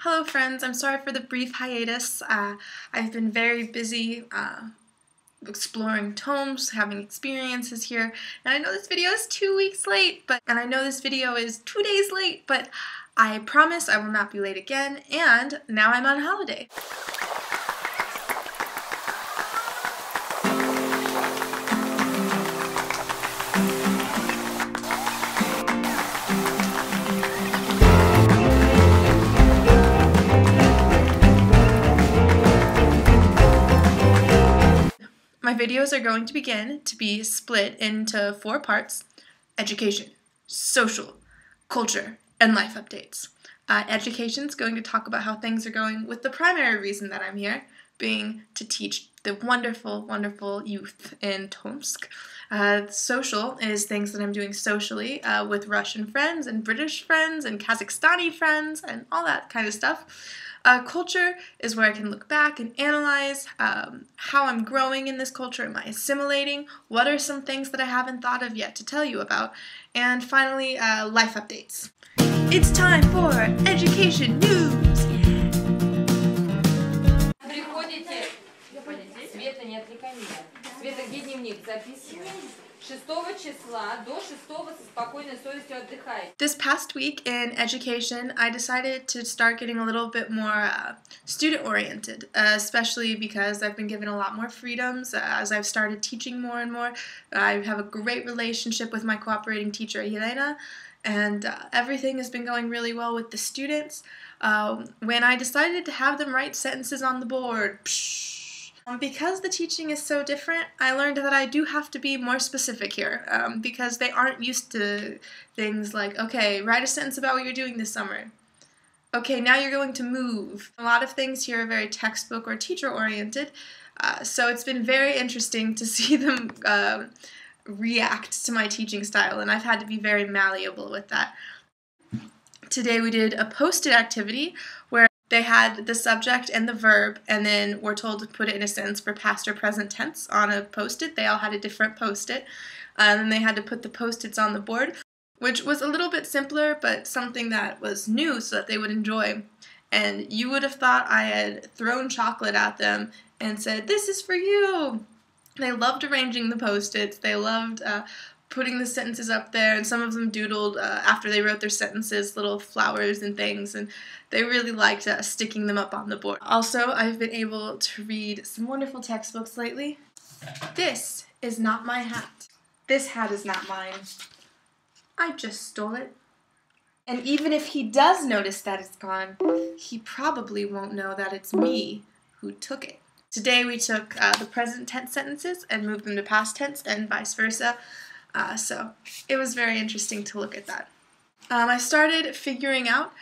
Hello friends, I'm sorry for the brief hiatus. I've been very busy exploring Tomsk, having experiences here, and I know this video is 2 weeks late, and I know this video is 2 days late, but I promise I will not be late again, and now I'm on holiday. My videos are going to begin to be split into 4 parts: education, social, culture, and life updates. Education is going to talk about how things are going, with the primary reason that I'm here being to teach the wonderful, wonderful youth in Tomsk. Social is things that I'm doing socially with Russian friends and British friends and Kazakhstani friends and all that kind of stuff. Culture is where I can look back and analyze how I'm growing in this culture. Am I assimilating? What are some things that I haven't thought of yet to tell you about? And finally, life updates. It's time for education news! Света, не отвлекай меня. Света, где дневник? Записывай. 6 числа до 6 со спокойной совестью отдыхай. This past week in education, I decided to start getting a little bit more student-oriented, especially because I've been given a lot more freedoms as I've started teaching more and more. I have a great relationship with my cooperating teacher, Elena, and everything has been going really well with the students. When I decided to have them write sentences on the board, because the teaching is so different, I learned that I do have to be more specific here, because they aren't used to things like, okay, write a sentence about what you're doing this summer. Okay, now you're going to move. A lot of things here are very textbook or teacher-oriented, so it's been very interesting to see them react to my teaching style, and I've had to be very malleable with that. Today we did a post-it activity where they had the subject and the verb, and then we're told to put it in a sentence for past or present tense on a post-it. They all had a different post-it, and then they had to put the post-its on the board, which was a little bit simpler, but something that was new so that they would enjoy. And you would have thought I had thrown chocolate at them and said, "This is for you!" They loved arranging the post-its. They loved putting the sentences up there, and some of them doodled after they wrote their sentences little flowers and things, and they really liked sticking them up on the board. Also, I've been able to read some wonderful textbooks lately. This is not my hat. This hat is not mine. I just stole it. And even if he does notice that it's gone, he probably won't know that it's me who took it. Today we took the present tense sentences and moved them to past tense and vice versa. So it was very interesting to look at that. I started figuring out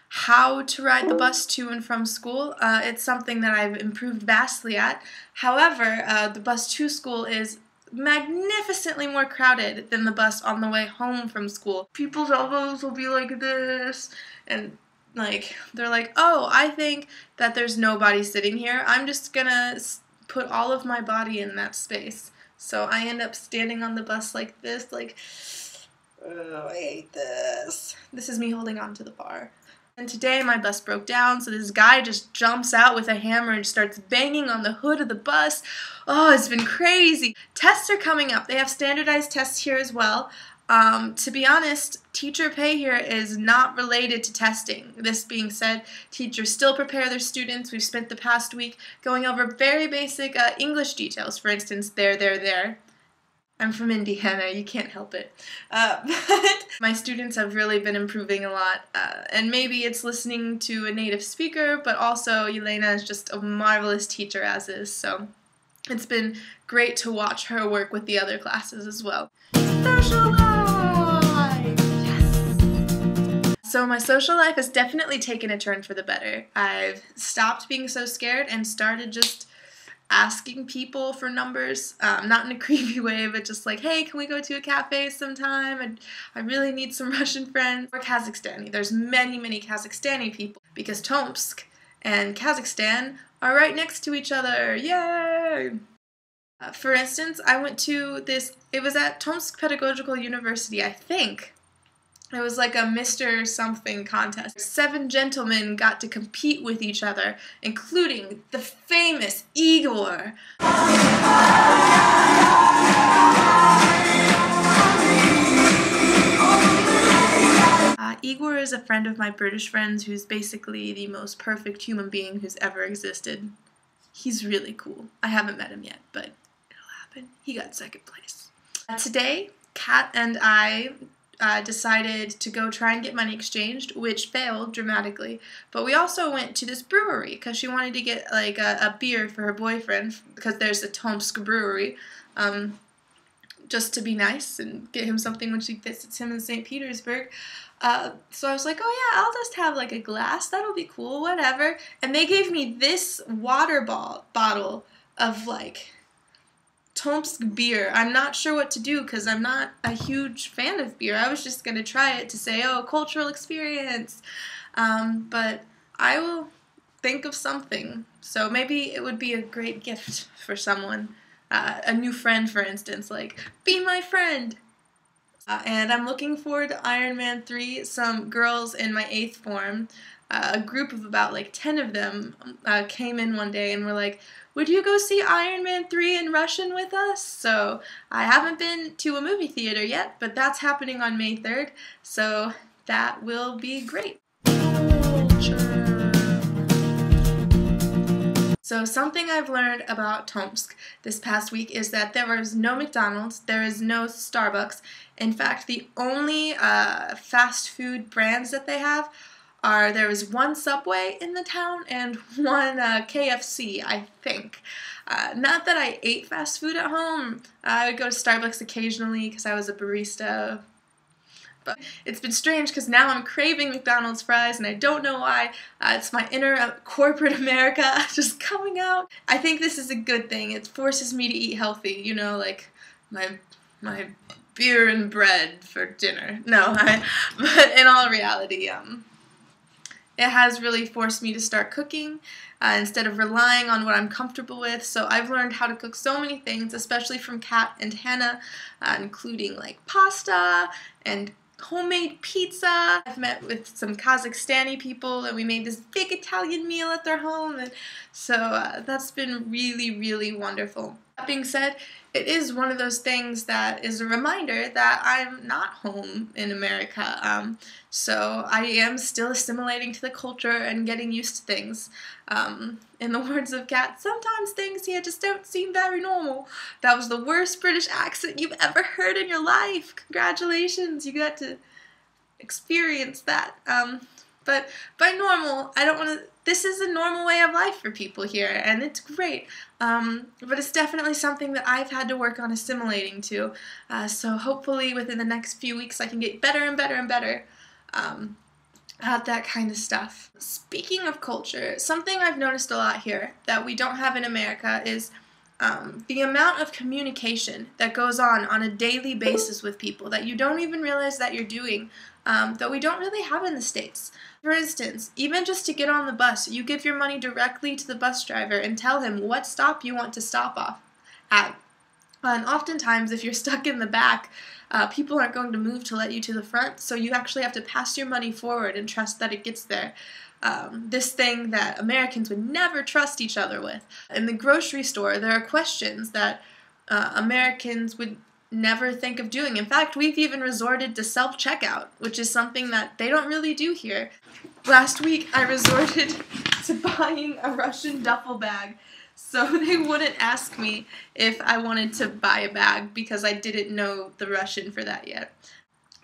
how to ride the bus to and from school. It's something that I've improved vastly at. However, the bus to school is magnificently more crowded than the bus on the way home from school. People's elbows will be like this, and they're like, "Oh, I think that there's nobody sitting here. I'm just gonna put all of my body in that space." So I end up standing on the bus like this, oh, I hate this. This is me holding on to the bar. And today my bus broke down, so this guy just jumps out with a hammer and starts banging on the hood of the bus. Oh, it's been crazy. Tests are coming up. They have standardized tests here as well. To be honest, teacher pay here is not related to testing. This being said, teachers still prepare their students. We've spent the past week going over very basic English details. For instance, there. I'm from Indiana, you can't help it. But my students have really been improving a lot, and maybe it's listening to a native speaker, but also Elena is just a marvelous teacher as is, so it's been great to watch her work with the other classes as well. Social life! Yes! So my social life has definitely taken a turn for the better. I've stopped being so scared and started just asking people for numbers, not in a creepy way, but just like, hey, can we go to a cafe sometime? I really need some Russian friends. Or Kazakhstani. There's many, many Kazakhstani people, because Tomsk and Kazakhstan are right next to each other. Yay! For instance, I went to it was at Tomsk Pedagogical University, I think. It was like a Mr. Something contest. 7 gentlemen got to compete with each other, including the famous Igor. Igor is a friend of my British friends who's basically the most perfect human being who's ever existed. He's really cool. I haven't met him yet, but it'll happen. He got 2nd place. Today, Kat and I decided to go try and get money exchanged, which failed dramatically. But we also went to this brewery because she wanted to get like a beer for her boyfriend, because there's a Tomsk brewery, just to be nice and get him something when she visits him in St. Petersburg. So I was like, oh yeah, I'll just have like a glass, that'll be cool, whatever. And they gave me this water bottle of like Tomsk beer. I'm not sure what to do because I'm not a huge fan of beer. I was just going to try it to say, oh, cultural experience. But I will think of something. So maybe it would be a great gift for someone. A new friend, for instance, like, be my friend. And I'm looking forward to Iron Man 3. Some girls in my 8th form, a group of about like 10 of them, came in one day and were like, would you go see Iron Man 3 in Russian with us? So I haven't been to a movie theater yet, but that's happening on May 3rd, so that will be great. So something I've learned about Tomsk this past week is that there is no McDonald's, there is no Starbucks. In fact, the only fast food brands that they have are, there is one Subway in the town and one KFC, I think. Not that I ate fast food at home. I would go to Starbucks occasionally because I was a barista. But it's been strange because now I'm craving McDonald's fries and I don't know why. It's my inner corporate America just coming out. I think this is a good thing. It forces me to eat healthy, you know, like my beer and bread for dinner. No, but in all reality, it has really forced me to start cooking instead of relying on what I'm comfortable with. So I've learned how to cook so many things, especially from Kat and Hannah, including like pasta and homemade pizza. I've met with some Kazakhstani people and we made this big Italian meal at their home, and so that's been really, really wonderful. That being said, it is one of those things that is a reminder that I'm not home in America, so I am still assimilating to the culture and getting used to things. In the words of Kat, sometimes things here just don't seem very normal. That was the worst British accent you've ever heard in your life. Congratulations, you got to experience that. But by normal, I don't want to, this is a normal way of life for people here, and it's great. But it's definitely something that I've had to work on assimilating to. So hopefully within the next few weeks I can get better and better and better at that kind of stuff. Speaking of culture, something I've noticed a lot here that we don't have in America is the amount of communication that goes on a daily basis with people that you don't even realize that you're doing, that we don't really have in the States. For instance, even just to get on the bus, you give your money directly to the bus driver and tell him what stop you want to stop off at. And oftentimes, if you're stuck in the back, people aren't going to move to let you to the front, so you actually have to pass your money forward and trust that it gets there. This thing that Americans would never trust each other with. In the grocery store, there are questions that Americans would never think of doing. In fact, we've even resorted to self-checkout, which is something that they don't really do here. Last week, I resorted to buying a Russian duffel bag so they wouldn't ask me if I wanted to buy a bag because I didn't know the Russian for that yet.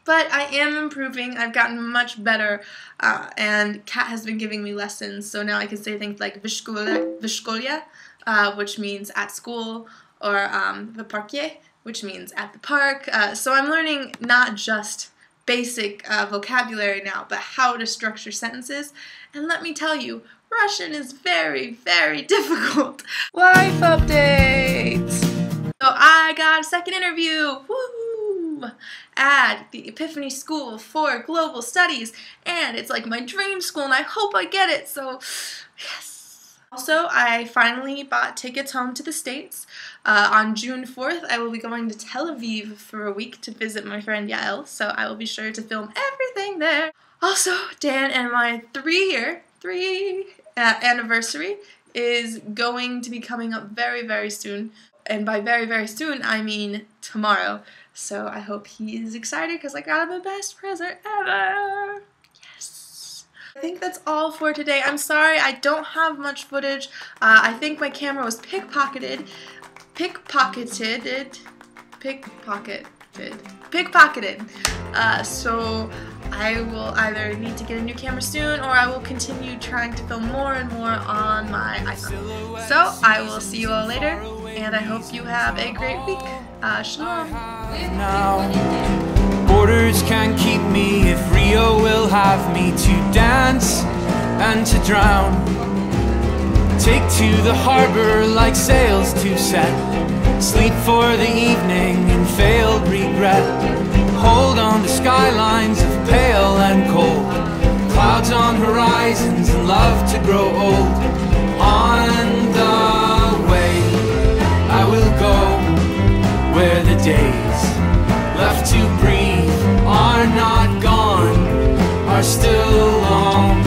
But I am improving. I've gotten much better, and Kat has been giving me lessons, so now I can say things like vishkolya, which means at school, or the parquet, which means at the park. So I'm learning not just basic vocabulary now, but how to structure sentences. And let me tell you, Russian is very, very difficult. Life update! So I got a second interview. Woo! At the Epiphany School for Global Studies, and it's like my dream school, and I hope I get it, so yes. Also, I finally bought tickets home to the States. On June 4th, I will be going to Tel Aviv for a week to visit my friend Yael, so I will be sure to film everything there. Also, Dan and my 3-year anniversary is going to be coming up very, very soon. And by very, very soon, I mean tomorrow. So I hope he is excited because I got him the best present ever. Yes. I think that's all for today. I'm sorry I don't have much footage. I think my camera was pickpocketed. So I will either need to get a new camera soon, or I will continue trying to film more and more on my iPhone. So I will see you all later, and I hope you have a great week. Shalom. Now, borders can't keep me if Rio will have me to dance and to drown. Take to the harbor like sails to set. Sleep for the evening in failed regret. Hold on to skylines of pale and cold. Clouds on horizons and love to grow old. On the way I will go where the days left to breathe are not gone, are still long.